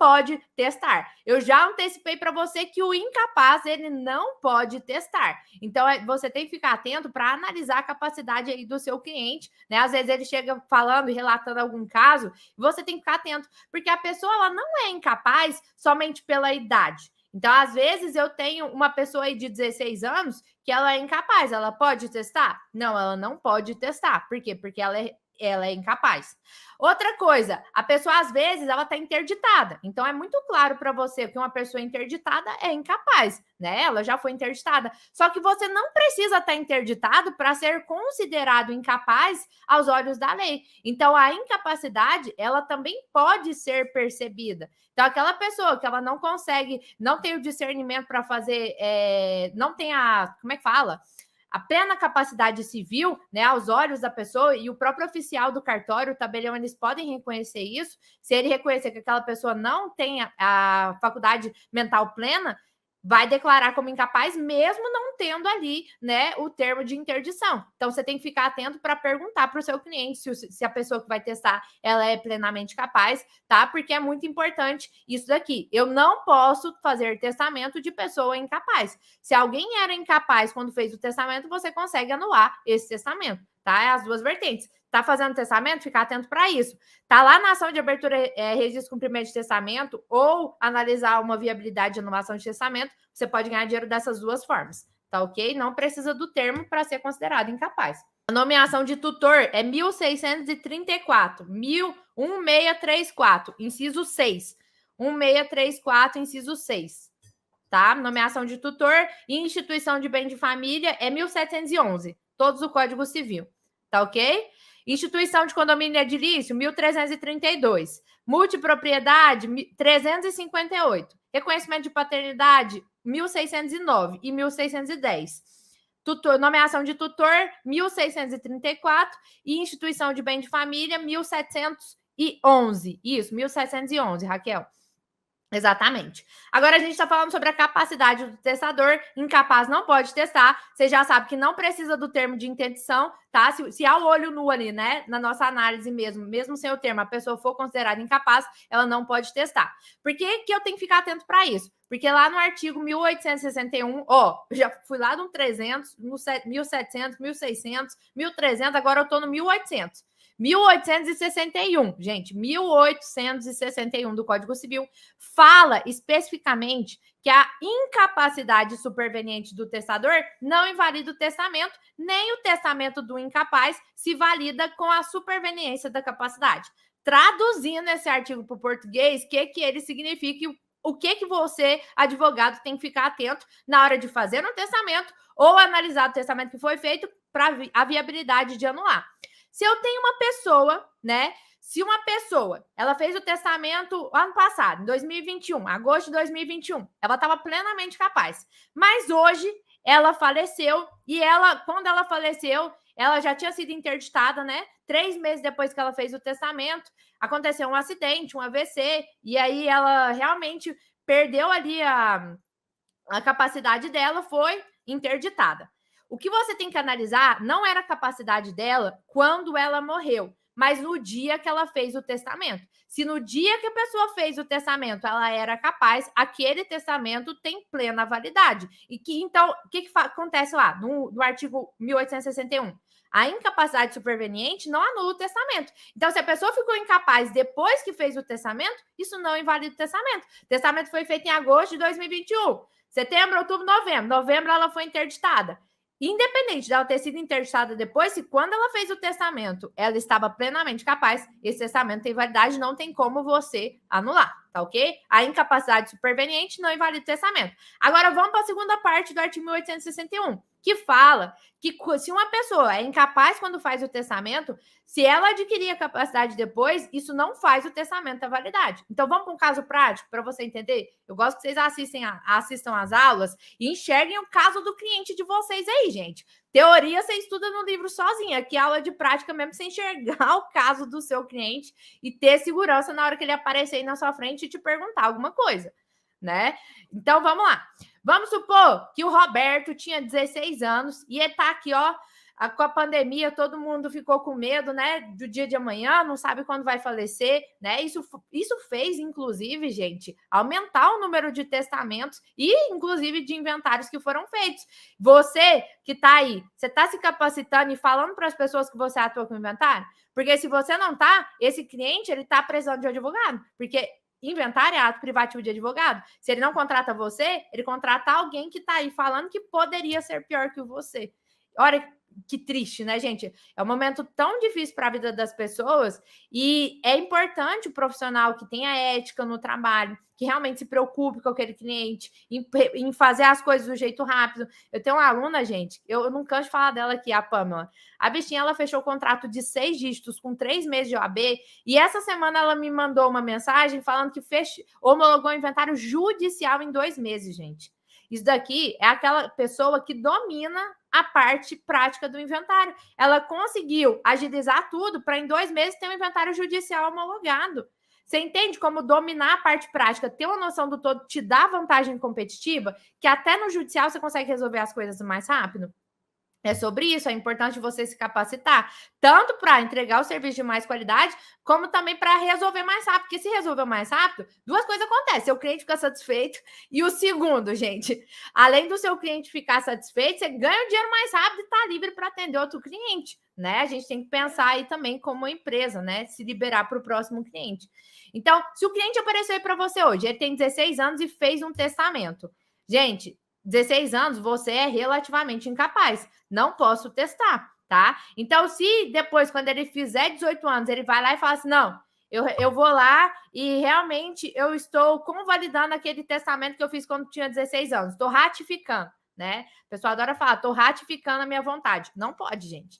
pode testar. Eu já antecipei para você que o incapaz, ele não pode testar. Então, você tem que ficar atento para analisar a capacidade aí do seu cliente, né? Às vezes ele chega falando e relatando algum caso, você tem que ficar atento, porque a pessoa, ela não é incapaz somente pela idade. Então, às vezes, eu tenho uma pessoa aí de 16 anos que ela é incapaz. Ela pode testar? Não, ela não pode testar. Por quê? Porque ela é incapaz. Outra coisa, a pessoa, às vezes, ela está interditada. Então, é muito claro para você que uma pessoa interditada é incapaz, né? Ela já foi interditada. Só que você não precisa estar interditado para ser considerado incapaz aos olhos da lei. Então, a incapacidade, ela também pode ser percebida. Então, aquela pessoa que ela não consegue, não tem o discernimento para fazer, não tem a, como é que fala? A plena capacidade civil, né, aos olhos da pessoa, e o próprio oficial do cartório, o tabelião, eles podem reconhecer isso. Se ele reconhecer que aquela pessoa não tem a faculdade mental plena, vai declarar como incapaz, mesmo não tendo ali, né, o termo de interdição. Então, você tem que ficar atento para perguntar para o seu cliente se a pessoa que vai testar, ela é plenamente capaz, tá? Porque é muito importante isso daqui. Eu não posso fazer testamento de pessoa incapaz. Se alguém era incapaz quando fez o testamento, você consegue anular esse testamento, tá? É as duas vertentes. Tá fazendo testamento? Fica atento para isso. Tá lá na ação de abertura, registro de cumprimento de testamento, ou analisar uma viabilidade de anulação de testamento, você pode ganhar dinheiro dessas duas formas, tá ok? Não precisa do termo para ser considerado incapaz. A nomeação de tutor é 1634, 1634, inciso 6. 1634, inciso 6. Tá? Nomeação de tutor e instituição de bem de família é 1711, todos o Código Civil, tá ok? Instituição de condomínio edilício, 1332. Multipropriedade, 358. Reconhecimento de paternidade, 1609 e 1610. Tutor, nomeação de tutor, 1634. E instituição de bem de família, 1711. Isso, 1711, Raquel. Exatamente. Agora a gente está falando sobre a capacidade do testador. Incapaz não pode testar. Você já sabe que não precisa do termo de interdição, tá? Se há o olho nu ali, né? Na nossa análise mesmo sem o termo, a pessoa for considerada incapaz, ela não pode testar. Por que eu tenho que ficar atento para isso? Porque lá no artigo 1861, já fui lá no 300, no 1700, 1600, 1300, agora eu estou no 1800. 1861, gente, 1861 do Código Civil fala especificamente que a incapacidade superveniente do testador não invalida o testamento, nem o testamento do incapaz se valida com a superveniência da capacidade. Traduzindo esse artigo para o português, o que ele significa e o que você, advogado, tem que ficar atento na hora de fazer um testamento ou analisar o testamento que foi feito para a viabilidade de anular. Se eu tenho uma pessoa, né? Se uma pessoa, ela fez o testamento ano passado, em 2021, agosto de 2021, ela estava plenamente capaz. Mas hoje ela faleceu e quando ela faleceu, ela já tinha sido interditada, né? 3 meses depois que ela fez o testamento, aconteceu um acidente, um AVC, e aí ela realmente perdeu ali a capacidade dela, foi interditada. O que você tem que analisar não era a capacidade dela quando ela morreu, mas no dia que ela fez o testamento. Se no dia que a pessoa fez o testamento ela era capaz, aquele testamento tem plena validade. E que então, o que acontece lá no artigo 1861? A incapacidade superveniente não anula o testamento. Então, se a pessoa ficou incapaz depois que fez o testamento, isso não invalida o testamento. O testamento foi feito em agosto de 2021. Setembro, outubro, novembro. Novembro ela foi interditada. Independente dela ter sido interditada depois, se quando ela fez o testamento ela estava plenamente capaz, esse testamento tem validade, não tem como você anular, tá ok? A incapacidade superveniente não invalida o testamento. Agora vamos para a segunda parte do artigo 1861, que fala que se uma pessoa é incapaz quando faz o testamento, se ela adquirir a capacidade depois, isso não faz o testamento a validade. Então vamos para um caso prático para você entender. Eu gosto que vocês assistam às aulas e enxerguem o caso do cliente de vocês aí, gente. Teoria você estuda no livro sozinha, aqui aula de prática mesmo, você enxergar o caso do seu cliente e ter segurança na hora que ele aparecer aí na sua frente e te perguntar alguma coisa, né? Então vamos lá. Vamos supor que o Roberto tinha 16 anos e ele tá aqui, com a pandemia, todo mundo ficou com medo, né, do dia de amanhã, não sabe quando vai falecer, né? Isso fez, inclusive, gente, aumentar o número de testamentos e, inclusive, de inventários que foram feitos. Você que está aí, você está se capacitando e falando para as pessoas que você atua com inventário? Porque se você não está, esse cliente, ele está precisando de um advogado, porque inventário é ato privativo de advogado. Se ele não contrata você, ele contrata alguém que está aí falando que poderia ser pior que você. Olha que triste, né, gente? É um momento tão difícil para a vida das pessoas e é importante o profissional que tenha ética no trabalho, que realmente se preocupe com aquele cliente, em fazer as coisas do jeito rápido. Eu tenho uma aluna, gente, eu não canso de falar dela aqui, a Pamela. A bichinha, ela fechou o contrato de 6 dígitos com 3 meses de OAB e essa semana ela me mandou uma mensagem falando que homologou o inventário judicial em 2 meses, gente. Isso daqui é aquela pessoa que domina a parte prática do inventário. Ela conseguiu agilizar tudo para em 2 meses ter um inventário judicial homologado. Você entende como dominar a parte prática, ter uma noção do todo, te dá vantagem competitiva, que até no judicial você consegue resolver as coisas mais rápido? É sobre isso, é importante você se capacitar, tanto para entregar o serviço de mais qualidade, como também para resolver mais rápido. Porque se resolver mais rápido, 2 coisas acontecem. Seu cliente fica satisfeito e o segundo, gente, além do seu cliente ficar satisfeito, você ganha o dinheiro mais rápido e está livre para atender outro cliente, né? A gente tem que pensar aí também como empresa, né? Se liberar para o próximo cliente. Então, se o cliente apareceu aí para você hoje, ele tem 16 anos e fez um testamento. Gente, 16 anos, você é relativamente incapaz. Não posso testar, tá? Então, se depois, quando ele fizer 18 anos, ele vai lá e fala assim, não, eu vou lá e realmente eu estou convalidando aquele testamento que eu fiz quando tinha 16 anos. Estou ratificando, né? O pessoal adora falar, estou ratificando a minha vontade. Não pode, gente.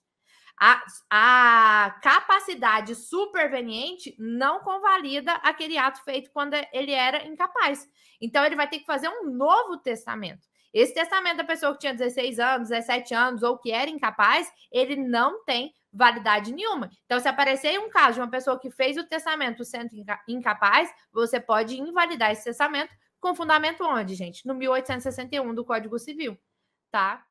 A capacidade superveniente não convalida aquele ato feito quando ele era incapaz. Então, ele vai ter que fazer um novo testamento. Esse testamento da pessoa que tinha 16 anos, 17 anos ou que era incapaz, ele não tem validade nenhuma. Então, se aparecer um caso de uma pessoa que fez o testamento sendo incapaz, você pode invalidar esse testamento com fundamento onde, gente? No 1861 do Código Civil, tá?